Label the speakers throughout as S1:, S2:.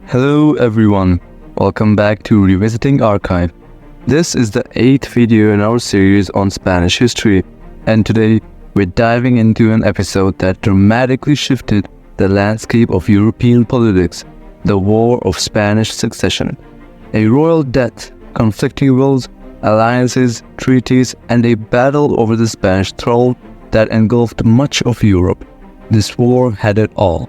S1: Hello everyone, welcome back to Revisiting Archive. This is the 8th video in our series on Spanish history, and today we're diving into an episode that dramatically shifted the landscape of European politics, the War of Spanish Succession. A royal death, conflicting wills, alliances, treaties, and a battle over the Spanish throne that engulfed much of Europe. This war had it all.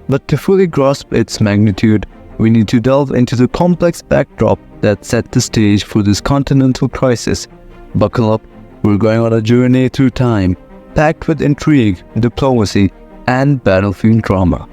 S1: But to fully grasp its magnitude, we need to delve into the complex backdrop that set the stage for this continental crisis. Buckle up, we're going on a journey through time, packed with intrigue, diplomacy, and battlefield drama.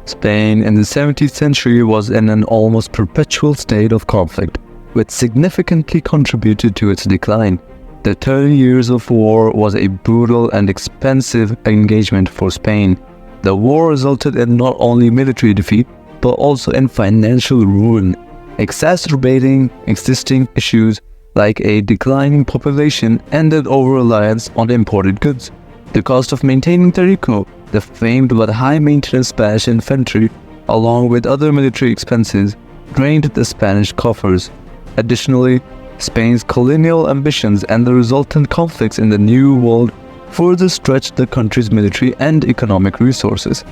S1: Spain in the 17th century was in an almost perpetual state of conflict, which significantly contributed to its decline. The 30 years of war was a brutal and expensive engagement for Spain. The war resulted in not only military defeat, but also in financial ruin, exacerbating existing issues like a declining population and an over-reliance on imported goods. The cost of maintaining Tarico, the famed but high-maintenance Spanish infantry, along with other military expenses, drained the Spanish coffers. Additionally, Spain's colonial ambitions and the resultant conflicts in the New World further stretched the country's military and economic resources.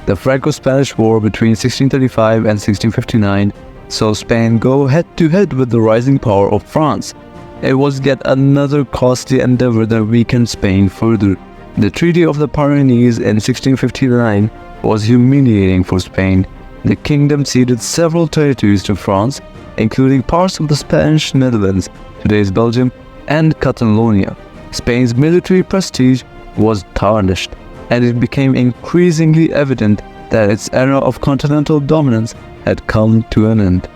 S1: The Franco-Spanish War between 1635 and 1659 saw Spain go head-to-head with the rising power of France. It was yet another costly endeavor that weakened Spain further. The Treaty of the Pyrenees in 1659 was humiliating for Spain. The kingdom ceded several territories to France, including parts of the Spanish Netherlands, today's Belgium, and Catalonia. Spain's military prestige was tarnished, and it became increasingly evident that its era of continental dominance had come to an end.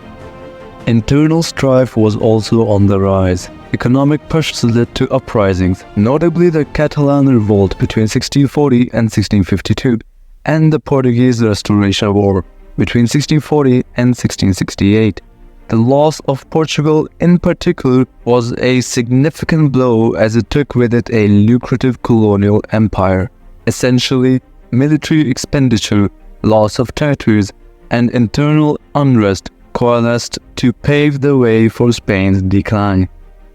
S1: Internal strife was also on the rise. Economic pressures led to uprisings, notably the Catalan Revolt between 1640 and 1652, and the Portuguese Restoration War between 1640 and 1668. The loss of Portugal in particular was a significant blow as it took with it a lucrative colonial empire. Essentially, military expenditure, loss of territories, and internal unrest coalesced to pave the way for Spain's decline.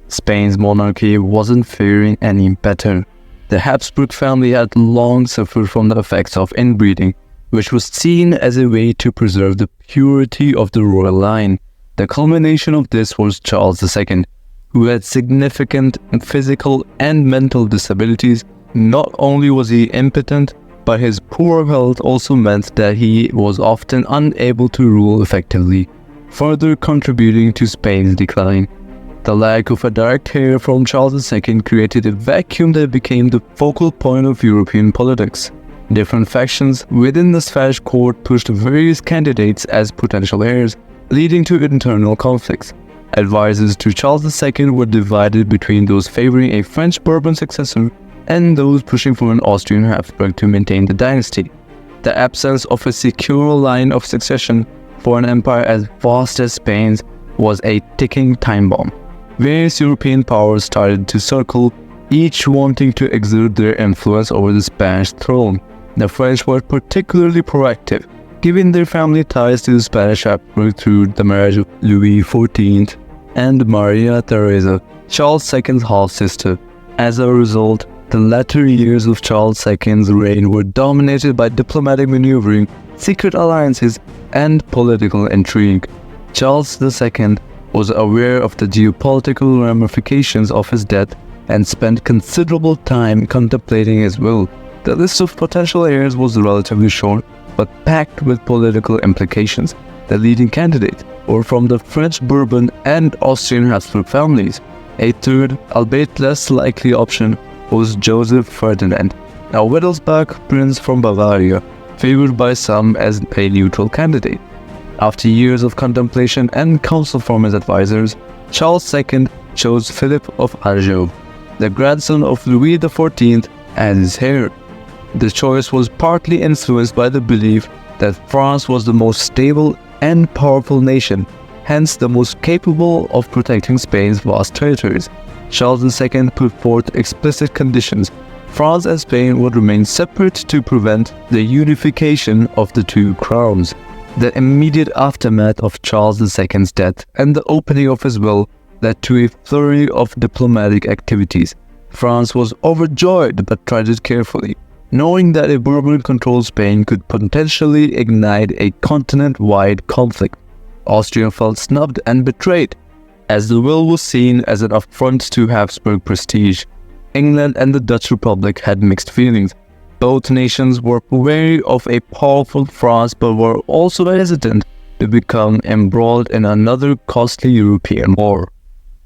S1: Spain's monarchy wasn't faring any better. The Habsburg family had long suffered from the effects of inbreeding, which was seen as a way to preserve the purity of the royal line. The culmination of this was Charles II, who had significant physical and mental disabilities. Not only was he impotent, but his poor health also meant that he was often unable to rule effectively, further contributing to Spain's decline. The lack of a direct heir from Charles II created a vacuum that became the focal point of European politics. Different factions within the Spanish court pushed various candidates as potential heirs, leading to internal conflicts. Advisors to Charles II were divided between those favoring a French Bourbon successor and those pushing for an Austrian Habsburg to maintain the dynasty. The absence of a secure line of succession for an empire as vast as Spain's was a ticking time bomb. Various European powers started to circle, each wanting to exert their influence over the Spanish throne. The French were particularly proactive, given their family ties to the Spanish Habsburg through the marriage of Louis XIV and Maria Theresa, Charles II's half-sister. As a result, the latter years of Charles II's reign were dominated by diplomatic maneuvering, secret alliances, and political intrigue. Charles II was aware of the geopolitical ramifications of his death and spent considerable time contemplating his will. The list of potential heirs was relatively short, but packed with political implications. The leading candidates were from the French Bourbon and Austrian Habsburg families. A third, albeit less likely option, was Joseph Ferdinand, a Wittelsbach prince from Bavaria, favored by some as a neutral candidate. After years of contemplation and counsel from his advisors, Charles II chose Philip of Anjou, the grandson of Louis XIV, as his heir. The choice was partly influenced by the belief that France was the most stable and powerful nation, hence the most capable of protecting Spain's vast territories. Charles II put forth explicit conditions. France and Spain would remain separate to prevent the unification of the two crowns. The immediate aftermath of Charles II's death and the opening of his will led to a flurry of diplomatic activities. France was overjoyed but treaded carefully, knowing that a Bourbon-controlled Spain could potentially ignite a continent-wide conflict. Austria felt snubbed and betrayed, as the will was seen as an affront to Habsburg prestige. England and the Dutch Republic had mixed feelings. Both nations were wary of a powerful France but were also hesitant to become embroiled in another costly European war.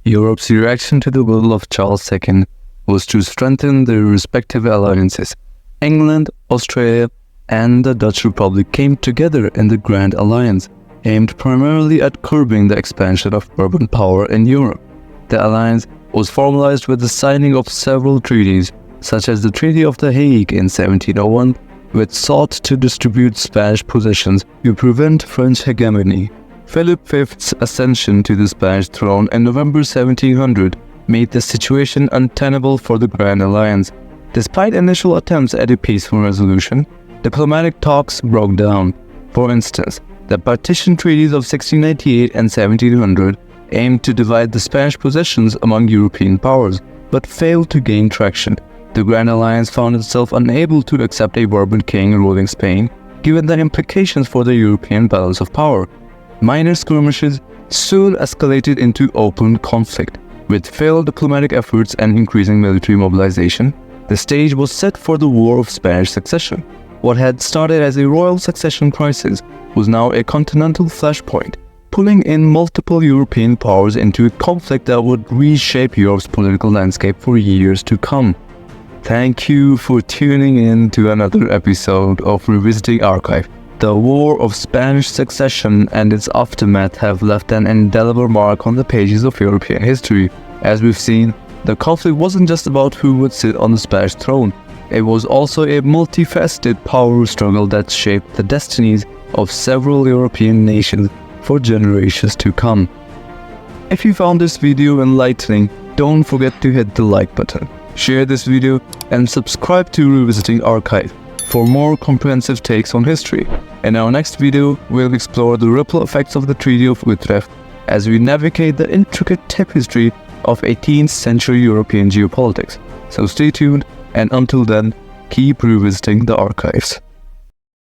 S1: Europe's reaction to the will of Charles II was to strengthen their respective alliances. England, Austria, and the Dutch Republic came together in the Grand Alliance, aimed primarily at curbing the expansion of Bourbon power in Europe. The alliance was formalized with the signing of several treaties, such as the Treaty of The Hague in 1701, which sought to distribute Spanish possessions to prevent French hegemony. Philip V's ascension to the Spanish throne in November 1700 made the situation untenable for the Grand Alliance. Despite initial attempts at a peaceful resolution, diplomatic talks broke down. For instance, the partition treaties of 1698 and 1700 aimed to divide the Spanish possessions among European powers, but failed to gain traction. The Grand Alliance found itself unable to accept a Bourbon king ruling Spain, given the implications for the European balance of power. Minor skirmishes soon escalated into open conflict. With failed diplomatic efforts and increasing military mobilization, the stage was set for the War of Spanish Succession. What had started as a royal succession crisis was now a continental flashpoint, pulling in multiple European powers into a conflict that would reshape Europe's political landscape for years to come. Thank you for tuning in to another episode of Revisiting Archive. The War of Spanish Succession and its aftermath have left an indelible mark on the pages of European history. As we've seen, the conflict wasn't just about who would sit on the Spanish throne. It was also a multifaceted power struggle that shaped the destinies of several European nations for generations to come. If you found this video enlightening, don't forget to hit the like button, share this video, and subscribe to Revisiting Archive for more comprehensive takes on history. In our next video, we'll explore the ripple effects of the Treaty of Utrecht as we navigate the intricate tapestry of 18th century European geopolitics. So stay tuned, and until then, keep revisiting the archives.